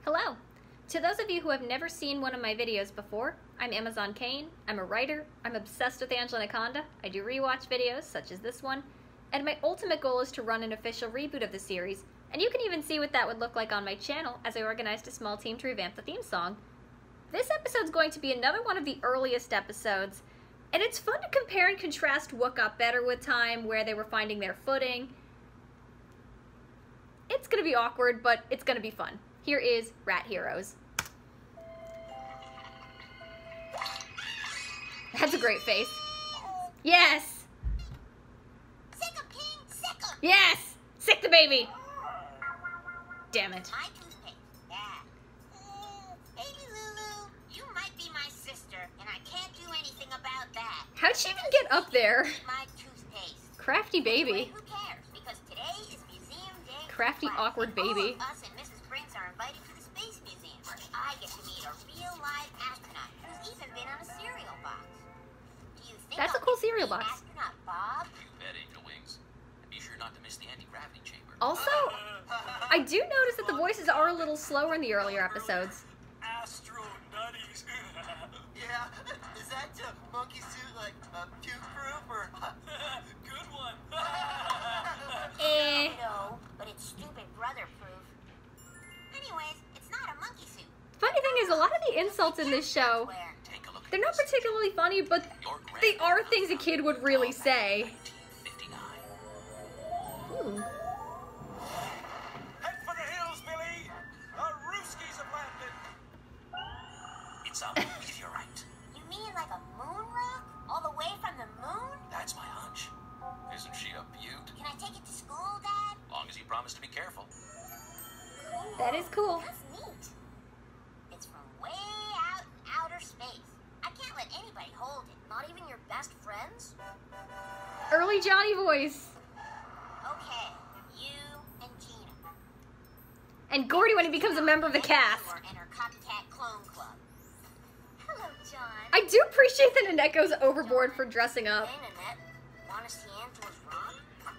Hello! To those of you who have never seen one of my videos before, I'm Amazon Kane, I'm a writer, I'm obsessed with Angela Anaconda, I do rewatch videos such as this one, and my ultimate goal is to run an official reboot of the series, and you can even see what that would look like on my channel as I organized a small team to revamp the theme song. This episode's going to be another one of the earliest episodes, and it's fun to compare and contrast what got better with time, where they were finding their footing. It's gonna be awkward, but it's gonna be fun. Here is Rat Heroes. That's a great face. Yes! Sick 'em, King! Sick 'em! Yes! Sick the baby! Damn it. My toothpaste. Yeah. Baby Lulu, you might be my sister, and I can't do anything about that. How'd she even get up there? Eat my toothpaste. Crafty baby. Who cares? Because today is Museum Day. Crafty, awkward baby. All of us and Mrs. Briggs are invited to the Space Museum, where I get to meet a real live astronaut who's even been on a cereal box. Do you think That's a I'll cool get to cereal meet box. Astronaut Bob? You bet, Angel Wings. And be sure not to miss the anti-gravity chamber. Also, I do notice that the voices are a little slower in the earlier episodes. Astro Nutties. Yeah, is that monkey suit like puke-proof or? Good one. Eh. No, but it's stupid brother-proof. Anyways, it's not a monkey suit. Funny thing is, a lot of the insults in this show, Where? Take a look at they're not this. particularly funny, but Your they are grandmother things a kid would really say. 1959. Ooh. Head for the hills, Billy. The Rooskies have landed. It's a meteorite. You mean like a moon rock? All the way from the moon? That's my hunch. Isn't she a beaut? Can I take it to school, Dad? Long as you promise to be careful. That is cool. That's neat. It's from way out in outer space. I can't let anybody hold it. Not even your best friends? Early Johnny voice. Okay, you and Gina. And Gordy when he becomes a member of the cast. And her copycat clone club. Hello, John. I do appreciate that Annette goes overboard for dressing up. Hey, Nanette. Want to see Angela's rock?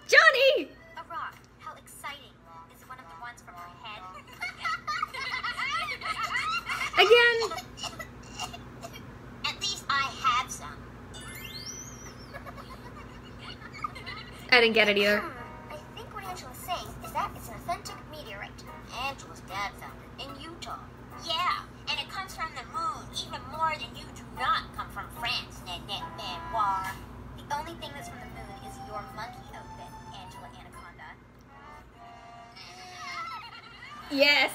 Johnny! A rock. How exciting. Is it one of the ones from her head? Again, At least I have some. I didn't get it either. I think what Angela's saying is that it's an authentic meteorite. Angela's dad found it in Utah. Yeah, and it comes from the moon, even more than you do not come from France, Nanette Manoir. The only thing that's from the moon is your monkey outfit, Angela Anaconda. Yes.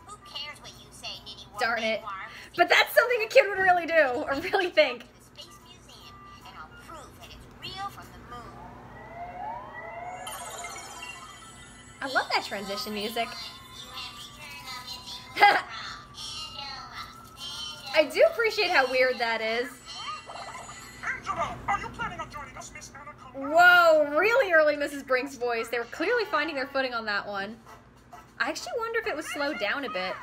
Who cares what you say, Nitty War Darn it. Manoir? But that's something a kid would really do, or really think. To the Space Museum, and I'll prove that it's real from the moon. I love that transition music. I do appreciate how weird that is. Angela, are you planning on joining us, Miss Anaconda? Whoa, really early Mrs. Brink's voice. They were clearly finding their footing on that one. I actually wonder if it was slowed down a bit.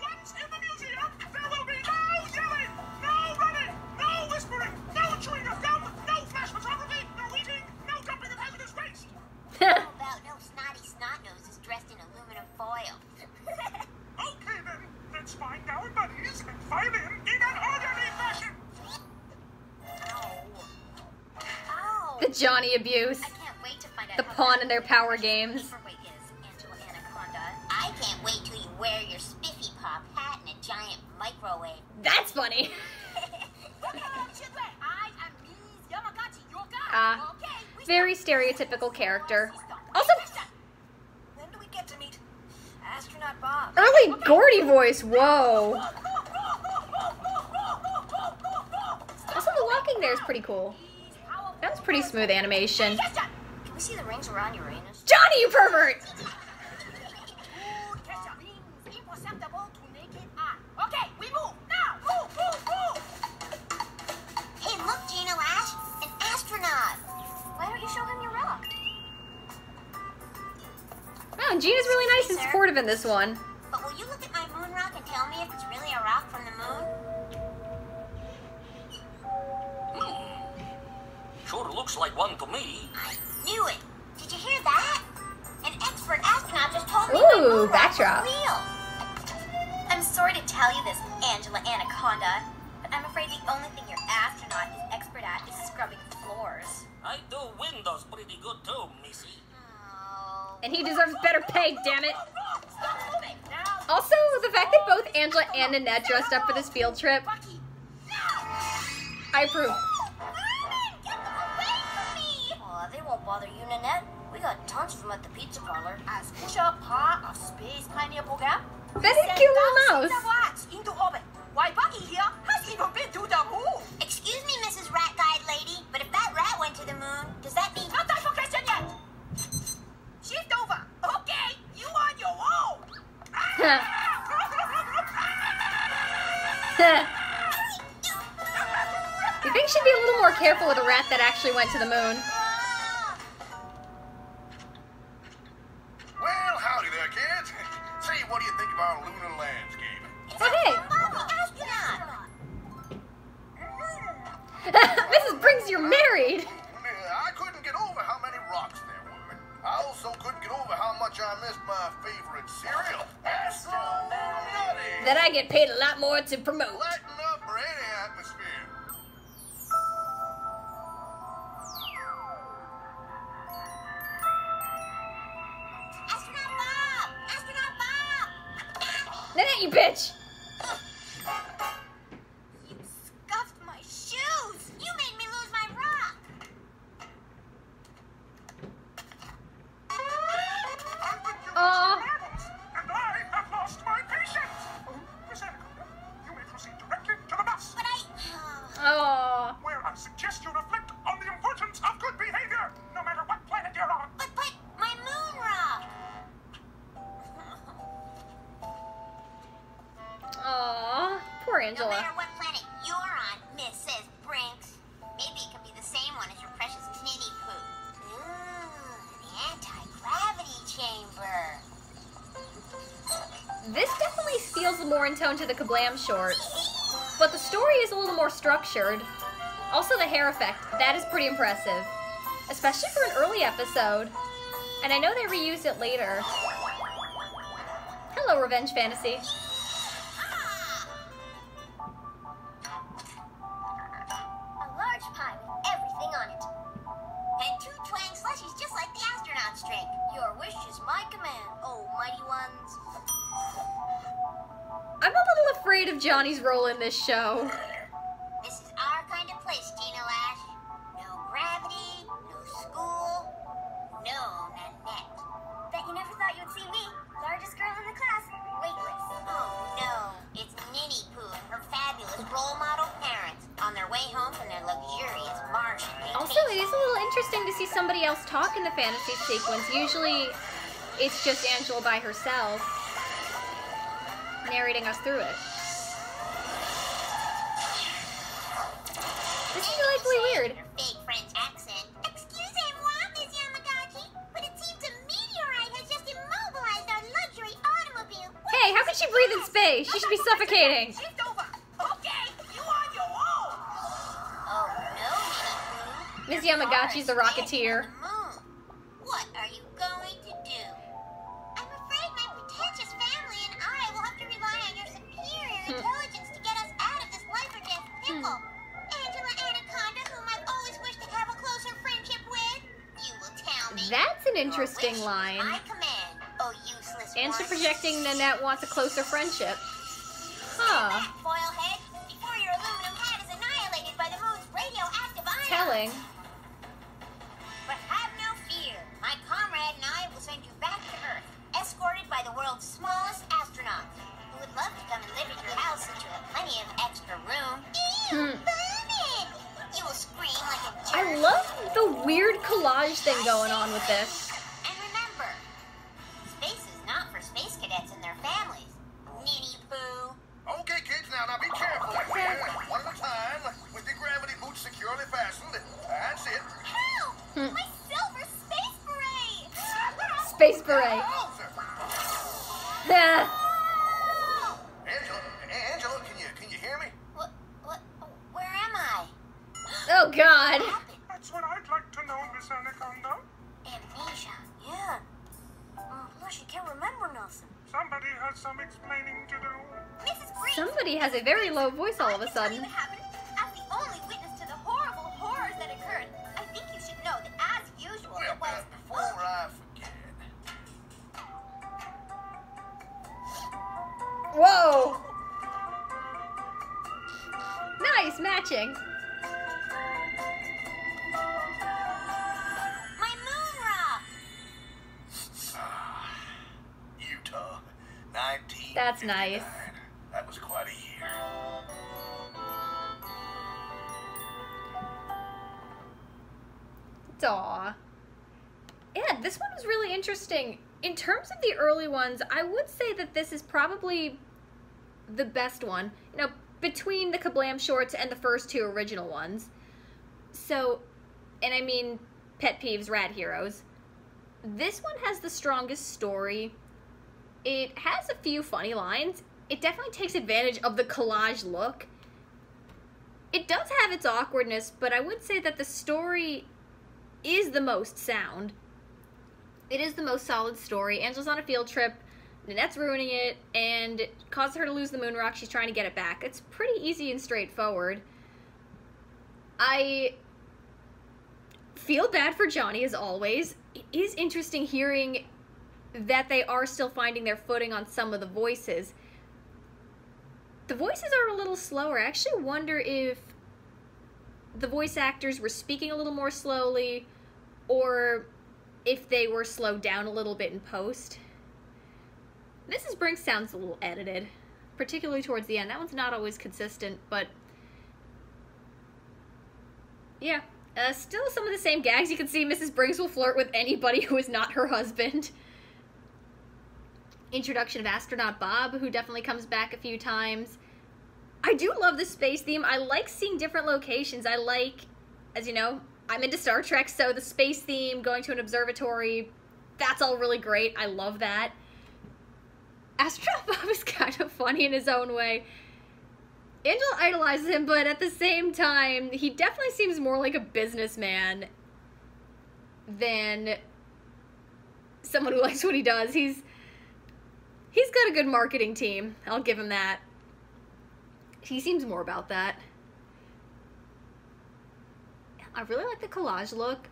Once in the museum, there will be no yelling, no running, no whispering, no chewing of gum, no flash photography, no eating, no dumping of hazardous waste. How about no snotty snot noses dressed in aluminum foil? Okay then, let's find our buddies and file in an orderly fashion. Ow. Ow. The Johnny abuse. I can't wait to find out The how pawn bad in their your power precious games. paperweight is, Angela Anaconda. I can't wait till you wear your spiffy pop hat in a giant microwave. That's funny. Very stereotypical character. Also, When do we get to meet Astronaut Bob? early Gordy voice. Whoa. Also, the walking there is pretty cool. That was pretty smooth animation. Can we see the rings around Uranus? Johnny, you pervert! Okay, we move now. Move. Hey, look, Gina Lash, an astronaut. Why don't you show him your rock? Oh, and Gina's really nice and supportive in this one. But will you look at my moon rock and tell me if it's really a rock from the moon? Sure looks like one to me. I knew it. Did you hear that? An expert astronaut just told me Ooh. Ooh, backdrop. Real. I'm sorry to tell you this, Angela Anaconda, but I'm afraid the only thing your astronaut is expert at is scrubbing floors. I do windows pretty good too, Missy. Oh. And he deserves better pay, damn it. Stop moving now. Also, the fact that both Angela and Nanette dressed up for this field trip, Bucky, no! I approve. Vermin, get them away from me! Oh, they won't bother you, Nanette. We got tons of them at the pizza parlor. As official part of Space Pioneer program, Very send cute little thousands mouse. of rats into orbit. Why Bucky here has even been to the moon. Excuse me, Mrs. Rat Guide Lady, but if that rat went to the moon, does that mean... Not time for question yet. Shift over. Okay, you on your own. You think she'd be a little more careful with a rat that actually went to the moon? Well, howdy there, kids. Say, what do you think of our lunar landscape? Oh, hey. Mommy, astronaut! Mrs. Briggs, you're married. I couldn't get over how many rocks there were. I also couldn't get over how much I missed my favorite cereal, Astro Nutty. That I get paid a lot more to promote. Lighten up for any atmosphere. Astronaut Bob! Astronaut Bob! Nanette, you bitch. You scuffed my shoes! You made me lose my rock! Aw. And I have lost my patience. Oh, Miss Anaconda, you may proceed directly to the bus, But I... Aw. where I suggest you reflect on the importance of good behavior, no matter what planet you're on. But my moon rock! Aw. Poor No Angela. matter what planet you're on, Mrs. Brinks. Maybe it can be the same one as your precious Ninny Poo. Ooh, the anti-gravity chamber. This definitely feels more in tone to the Kablam shorts, but the story is a little more structured. Also, the hair effect, that is pretty impressive, especially for an early episode. And I know they reused it later. Hello, Revenge Fantasy. Ah! A large pie with everything on it. And 2 twang slushies just like the astronauts drink. Your wish is my command, oh mighty ones. I'm a little afraid of Johnny's role in this show. This is our kind of place, Gina Lash. No gravity, no school, no Nanette. Bet you never thought you'd see me, largest girl in the class, weightless. Oh no, it's Ninny Poo and her fabulous role model parents on their way home from their luxurious Martian vacation. Also, it is a little interesting to see somebody else talk in the fantasy sequence. Usually, it's just Angela by herself, narrating us through it. This is delightfully weird. Her fake French accent. Excusez-moi, Miss Yamagaki, but it seems a meteorite has just immobilized our luxury automobile. Hey, how can she breathe in space? She should be suffocating. Shift over. Okay, you on your own. Oh no, Ninny Poo. Ms. Yamagachi's the Rocketeer. The moon. What are you going to do? I'm afraid my pretentious family and I will have to rely on your superior intelligence to get us out of this life or death pickle. Angela Anaconda, whom I've always wished to have a closer friendship with. You will tell me. That's an Your interesting wish is line. my command, oh useless And she's one. projecting Nanette wants a closer friendship. Huh. Back, foilhead, before your aluminum hat is annihilated by the moon's radioactive ions. Telling. But have no fear. My comrade and I will send you back to Earth, escorted by the world's smallest astronaut, who would love to come and live at your house since you have plenty of extra room. Ew, vermin! You will scream like a jerk. I love the weird collage thing going on with this. And remember, space is not for space cadets and their families. Ninny Poo. Okay, kids, now be careful here. One at a time, with your gravity boots securely fastened. That's it. Help! My silver space beret! Space beret. Closer. Ah. Angela, can you hear me? What, where am I? Oh, God. That's what I'd like to know, Miss Anaconda. Amnesia. Yeah. Plus, you can't remember nothing. Somebody has some explaining to do. Mrs. Briggs! Somebody has a very low voice all of a I can tell you sudden. what happened. As the only witness to the horrible horrors that occurred, I think you should know that as usual Well, it was before I forget. Whoa! Nice matching. my moon rock! Utah, 1959. That's nice. That was quite a year. Aw. Yeah, this one was really interesting. In terms of the early ones, I would say that this is probably the best one. You know, between the Kablam shorts and the first two original ones. So, and I mean, pet peeves, Rad Heroes. This one has the strongest story. It has a few funny lines. It definitely takes advantage of the collage look. It does have its awkwardness, but I would say that the story is the most sound. It is the most solid story. Angela's on a field trip, Nanette's ruining it, and it causes her to lose the moon rock. She's trying to get it back. It's pretty easy and straightforward. I feel bad for Johnny, as always. It is interesting hearing that they are still finding their footing on some of the voices. The voices are a little slower. I actually wonder if the voice actors were speaking a little more slowly, or if they were slowed down a little bit in post. Mrs. Brinks sounds a little edited, particularly towards the end. That one's not always consistent, but yeah. Still some of the same gags. You can see Mrs. Brinks will flirt with anybody who is not her husband. Introduction of Astronaut Bob, who definitely comes back a few times. I do love the space theme. I like seeing different locations. I like, as you know, I'm into Star Trek, so the space theme, going to an observatory, that's all really great. I love that. Astronaut Bob is kind of funny in his own way. Angela idolizes him, but at the same time, he definitely seems more like a businessman than someone who likes what he does. He's got a good marketing team. I'll give him that. He seems more about that. I really like the collage look.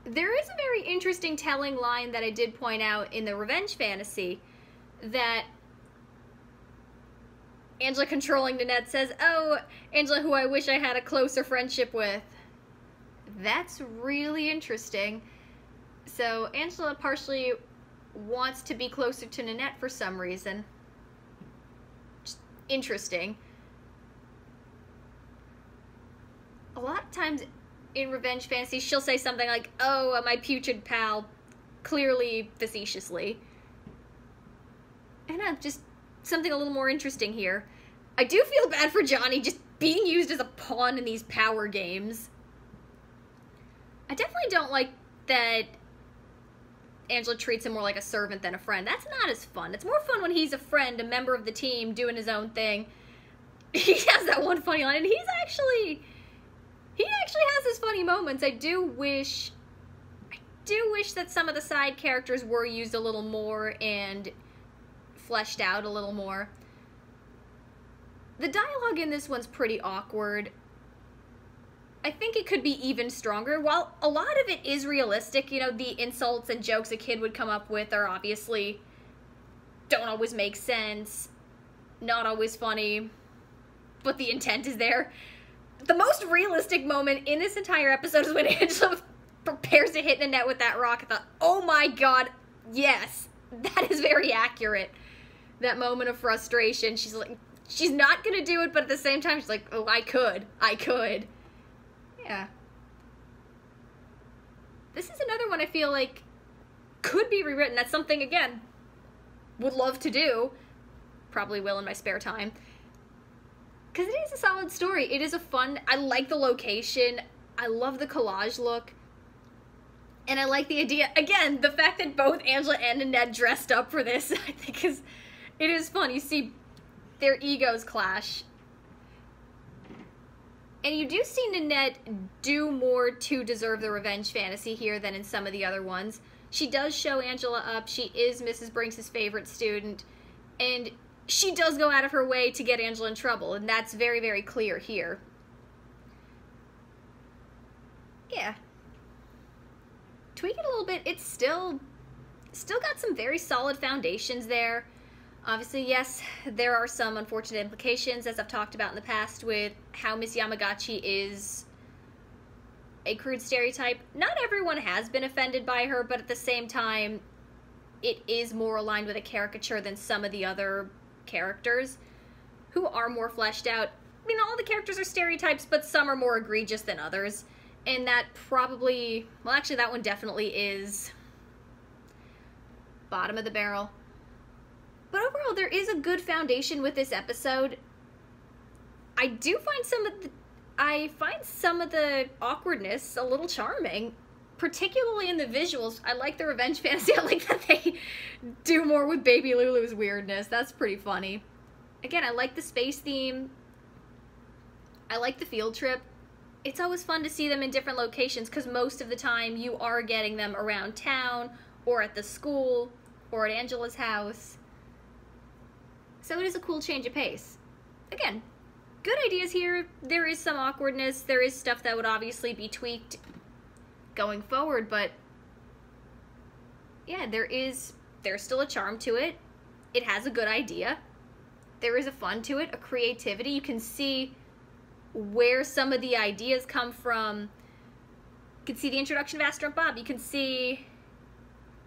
There is a very interesting telling line that I did point out in the Revenge Fantasy, that Angela controlling Nanette says, "Oh, Angela, who I wish I had a closer friendship with." That's really interesting. So Angela partially wants to be closer to Nanette for some reason. Just interesting. A lot of times in Revenge Fantasy, she'll say something like, "Oh, my putrid pal," clearly facetiously. And just something a little more interesting here. I do feel bad for Johnny just being used as a pawn in these power games. I definitely don't like that Angela treats him more like a servant than a friend. That's not as fun. It's more fun when he's a friend, a member of the team, doing his own thing. He has that one funny line, and he actually has his funny moments. I do wish that some of the side characters were used a little more and fleshed out a little more. The dialogue in this one's pretty awkward. I think it could be even stronger. While a lot of it is realistic, you know, the insults and jokes a kid would come up with are obviously don't always make sense, not always funny, but the intent is there. The most realistic moment in this entire episode is when Angela prepares to hit Nanette with that rock. I thought, oh my god, yes, that is very accurate. That moment of frustration. She's like, she's not gonna do it, but at the same time, she's like, oh, I could. Yeah. This is another one I feel like could be rewritten. That's something, again, would love to do. Probably will in my spare time. Because it is a solid story. It is a fun, I like the location. I love the collage look. And I like the idea, again, the fact that both Angela and Nanette dressed up for this, I think it is fun. You see their egos clash. And you do see Nanette do more to deserve the Revenge Fantasy here than in some of the other ones. She does show Angela up. She is Mrs. Brinks' favorite student, and she does go out of her way to get Angela in trouble, and that's very, very clear here. Yeah. Tweak it a little bit. It's still got some very solid foundations there. Obviously, yes, there are some unfortunate implications, as I've talked about in the past, with how Miss Yamagaki is a crude stereotype. Not everyone has been offended by her, but at the same time, it is more aligned with a caricature than some of the other characters who are more fleshed out. I mean, all the characters are stereotypes, but some are more egregious than others. And that probably, well, actually, that one definitely is bottom of the barrel. But overall, there is a good foundation with this episode. I do find some of the awkwardness a little charming, particularly in the visuals. I like the revenge fantasy. I like that they do more with Baby Lulu's weirdness. That's pretty funny. Again, I like the space theme. I like the field trip. It's always fun to see them in different locations because most of the time you are getting them around town or at the school or at Angela's house. So it is a cool change of pace. Again, good ideas here. There is some awkwardness. There is stuff that would obviously be tweaked going forward, but yeah, there's still a charm to it. It has a good idea. There is a fun to it, a creativity. You can see where some of the ideas come from. You can see the introduction of Astronaut Bob. You can see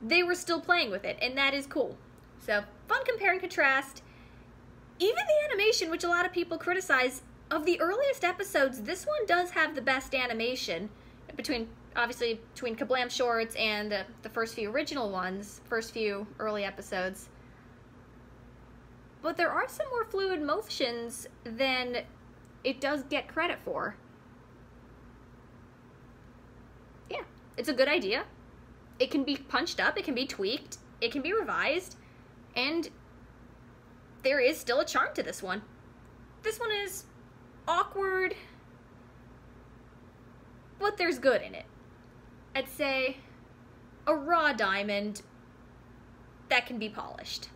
they were still playing with it, and that is cool. So, fun compare and contrast. Even the animation, which a lot of people criticize, of the earliest episodes, this one does have the best animation obviously between Kablam Shorts and the first few original ones, first few early episodes. But there are some more fluid motions than it does get credit for. Yeah, it's a good idea. It can be punched up, it can be tweaked, it can be revised, and there is still a charm to this one. This one is awkward, but there's good in it. I'd say a raw diamond that can be polished.